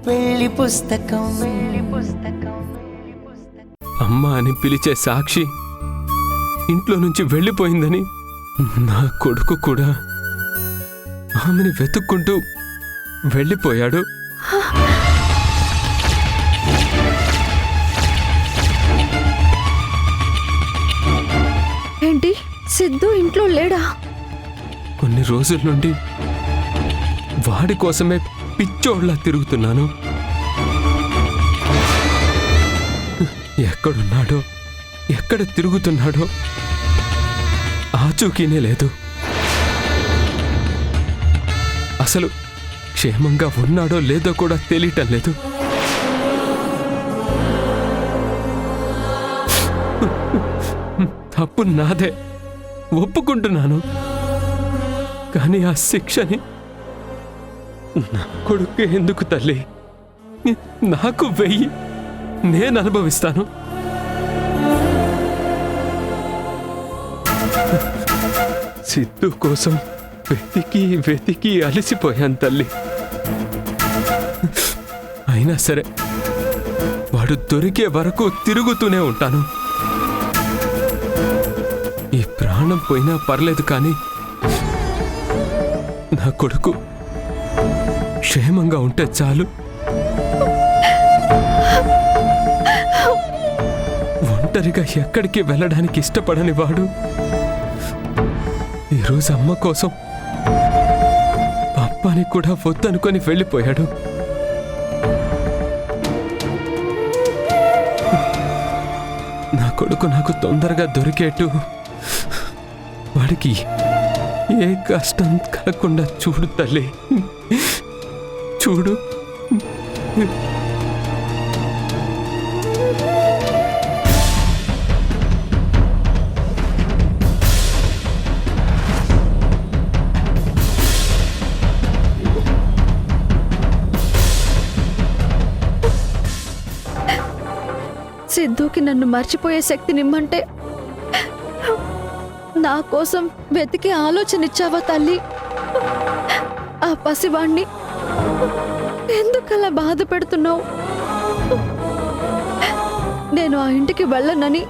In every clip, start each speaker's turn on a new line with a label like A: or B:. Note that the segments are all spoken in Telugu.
A: పెళ్లి పుస్తకం
B: అమ్మ అని పిలిచే సాక్షి ఇంట్లో నుంచి వెళ్ళిపోయిందని నా కొడుకు కూడా ఆమెని వెతుక్కుంటూ వెళ్ళిపోయాడు.
C: ఏంటి, సిద్ధు ఇంట్లో లేడా?
B: కొన్ని రోజుల నుండి వాడి కోసమే పిచ్చోడ్లా తిరుగుతున్నాను. ఎక్కడున్నాడో, ఎక్కడ తిరుగుతున్నాడో ఆచూకీనే లేదు. అసలు క్షేమంగా ఉన్నాడో లేదో కూడా తెలియటం లేదు. తప్పు నాదే, ఒప్పుకుంటున్నాను. కానీ ఆ శిక్షని నా కొడుకు ఎందుకు తల్లి? నాకు వెయ్యి, నేను అనుభవిస్తాను. సిద్ధు కోసం వెతికి వెతికి అలసిపోయాను తల్లి. అయినా సరే వాడు దొరికే వరకు తిరుగుతూనే ఉంటాను. ఈ ప్రాణం పోయినా పర్లేదు, కానీ నా కొడుకు క్షేమంగా ఉంటే చాలు. ఒంటరిగా ఎక్కడికి వెళ్ళడానికి ఇష్టపడని వాడు ఈరోజు అమ్మ కోసం అప్పని కూడా వద్దనుకొని వెళ్ళిపోయాడు. నా కొడుకు నాకు తొందరగా దొరికేట్టు వాడికి ఏ కష్టం కలగకుండా చూడు తల్లి, చూడు.
C: సిద్ధుకి నన్ను మర్చిపోయే శక్తి నిమ్మంటే నా కోసం వెతికి ఆలోచనిచ్చావా తల్లి? ఆ పసివాణ్ణి ఎందుకలా బాధ పెడుతున్నావు? నేను ఆ ఇంటికి వెళ్ళనని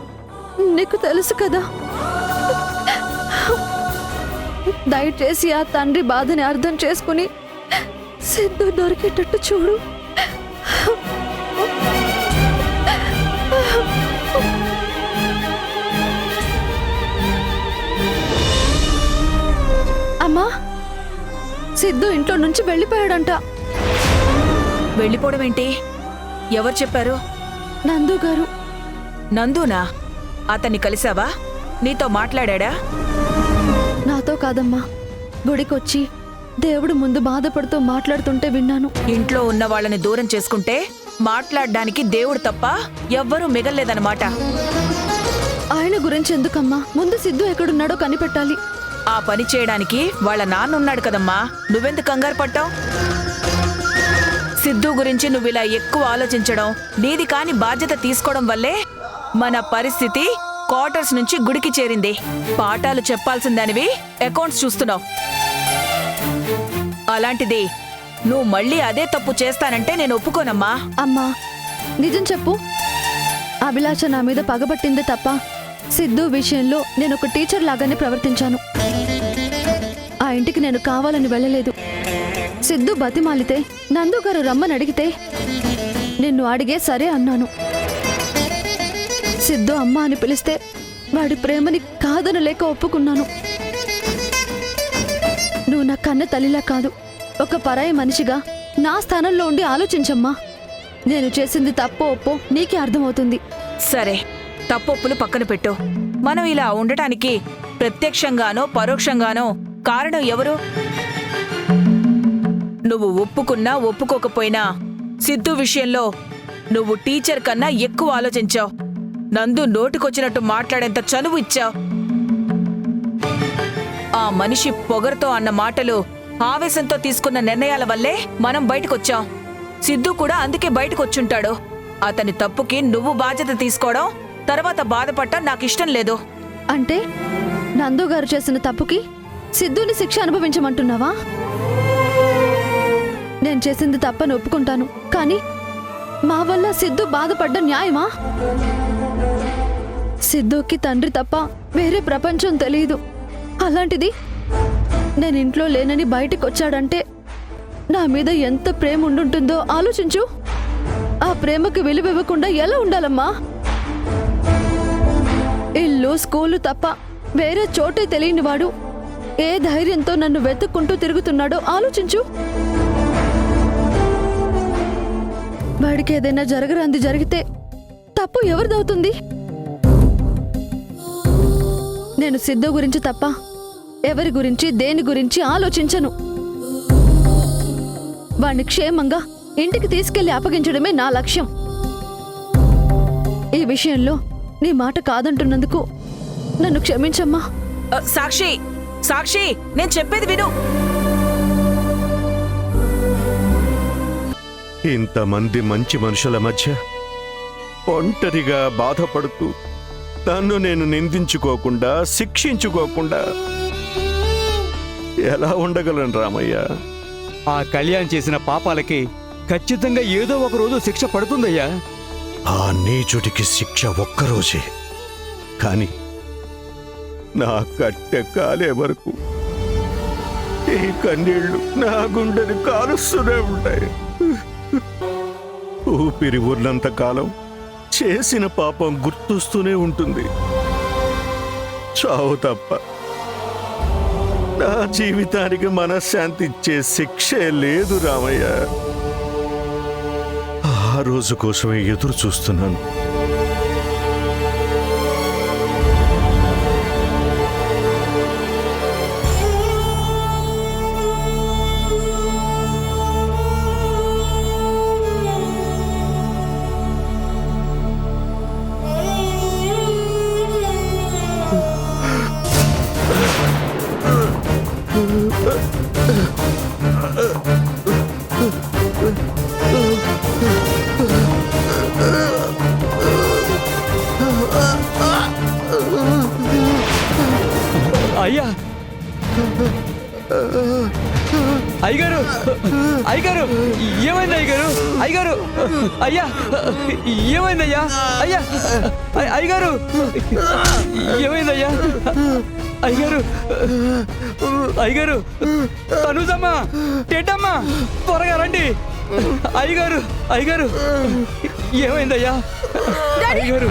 C: నీకు తెలుసు కదా. దయచేసి ఆ తండ్రి బాధని అర్థం చేసుకుని సిద్ధు దొరికేటట్టు చూడు. అమ్మా, సిద్ధు ఇంట్లో నుంచి వెళ్ళిపోయాడంట.
D: వెళ్ళిపోవడం ఏంటి? ఎవరు చెప్పారు?
C: నందు గారు.
D: నందునా? అతన్ని కలిసావా? నీతో మాట్లాడా?
C: నాతో కాదమ్మా, గుడికొచ్చి దేవుడు ముందు బాధపడుతూ మాట్లాడుతుంటే విన్నాను.
D: ఇంట్లో ఉన్న వాళ్ళని దూరం చేసుకుంటే మాట్లాడడానికి దేవుడు తప్ప ఎవ్వరూ మిగల్లేదన్నమాట.
C: ఆయన గురించి ఎందుకమ్మా, ముందు సిద్ధు ఎక్కడున్నాడో కనిపెట్టాలి.
D: ఆ పని చేయడానికి వాళ్ళ నాన్న ఉన్నాడు కదమ్మా, నువ్వెందుకు కంగారు పట్టావు? సిద్ధు గురించి నువ్విలా ఎక్కువ ఆలోచించడం, నీది కాని బాధ్యత తీసుకోవడం వల్లే మన పరిస్థితి క్వార్టర్స్ నుంచి గుడికి చేరింది. పాఠాలు చెప్పాల్సిందానివి అకౌంట్స్ చూస్తున్నావు. అలాంటిది నువ్వు మళ్ళీ అదే తప్పు చేస్తానంటే నేను ఒప్పుకోనమ్మా.
C: అమ్మా, నిజం చెప్పు. అభిలాష నా మీద పగబట్టిందే తప్ప సిద్ధు విషయంలో నేను ఒక టీచర్ లాగానే ప్రవర్తించాను. ఆ ఇంటికి నేను కావాలని వెళ్ళలేదు. సిద్ధు బతిమాలితే, నందు గారు రమ్మని అడిగితే నిన్ను అడిగే సరే అన్నాను. సిద్ధు అమ్మ అని పిలిస్తే వాడి ప్రేమని కాదనలేక ఒప్పుకున్నాను. నువ్వు నా కన్న తల్లిలా కాదు, ఒక పరాయి మనిషిగా నా స్థానంలో ఉండి ఆలోచించమ్మా. నేను చేసింది తప్పో ఒప్పో నీకే అర్థమవుతుంది.
D: సరే, తప్పొప్పులు పక్కన పెట్టు. మనం ఇలా ఉండటానికి ప్రత్యక్షంగానో పరోక్షంగానో కారణం ఎవరు? నువ్వు ఒప్పుకున్నా ఒప్పుకోకపోయినా సిద్ధు విషయంలో నువ్వు టీచర్ కన్నా ఎక్కువ ఆలోచించావు. నందు నోటికొచ్చినట్టు మాట్లాడేంత చనువు ఇచ్చావు. ఆ మనిషి పొగరుతో అన్న మాటలు, ఆవేశంతో తీసుకున్న నిర్ణయాల వల్లే మనం బయటకొచ్చాం. సిద్ధు కూడా అందుకే బయటకొచ్చుంటాడు. అతని తప్పుకి నువ్వు బాధ్యత తీసుకోవడం, తర్వాత బాధపడటం నాకిష్టం లేదు.
C: అంటే నందు గారు చేసిన తప్పుకి సిద్ధుని శిక్ష అనుభవించమంటున్నావా? నేను చేసింది తప్పని ఒప్పుకుంటాను, కానీ మా వల్ల సిద్ధు బాధపడ్డ న్యాయమా? సిద్ధుకి తండ్రి తప్ప వేరే ప్రపంచం తెలియదు. అలాంటిది నేను ఇంట్లో లేనని బయటికి వచ్చాడంటే నా మీద ఎంత ప్రేమ ఉండుంటుందో ఆలోచించు. ఆ ప్రేమకి విలువివ్వకుండా ఎలా ఉండాలమ్మా? ఇల్లు స్కూలు తప్ప వేరే చోటే తెలియని వాడు ఏ ధైర్యంతో నన్ను వెతుక్కుంటూ తిరుగుతున్నాడో ఆలోచించు. వాడికి ఏదైనా జరగరాంది జరిగితే తప్పు ఎవరిదవుతుంది? నేను సిద్ధు గురించి తప్ప ఎవరి గురించి దేని గురించి ఆలోచించను. వాణ్ణి క్షేమంగా ఇంటికి తీసుకెళ్లి అప్పగించడమే నా లక్ష్యం. ఈ విషయంలో నీ మాట కాదంటున్నందుకు నన్ను క్షమించమ్మా.
D: సాక్షి, సాక్షి, నేను చెప్పేది విను.
A: ఇంతమంది మంచి మనుషుల మధ్య ఒంటరిగా బాధపడుతూ నన్ను నేను నిందించుకోకుండా శిక్షించుకోకుండా ఎలా ఉండగలను రామయ్య?
E: ఆ కళ్యాణ్ చేసిన పాపాలకి ఖచ్చితంగా ఏదో ఒక రోజు శిక్ష పడుతుందయ్యా.
A: ఆ నీచుడికి శిక్ష ఒక్కరోజే, కాని నా కట్టె కాలే వరకు ఈ కన్నీళ్లు నా గుండెని కాలుస్తూనే ఉంటాయి. ఊపిరి ఉన్నంత కాలం చేసిన పాపం గుర్తొస్తూనే ఉంటుంది. చావు తప్ప నా జీవితానికి మనశ్శాంతి ఇచ్చే శిక్షే లేదు రామయ్య. ఆ రోజు కోసమే ఎదురు చూస్తున్నాను.
E: అయ్యా, అయ్యగారు, అయ్యగారు, ఏమైంది అయ్యగారు? అయ్యగారు, అయ్యా, ఏమైందయ్యా? అయ్యా, అయ్యగారు, ఏమైందయ్యా? అయ్యగారు, అయ్యగారు, తనుజమ్మా, టెడ్డమ్మా, త్వరగా రండి. అయ్యగారు, అయ్యగారు, ఏమైందయ్యా? అయ్యగారు, అయ్యగారు,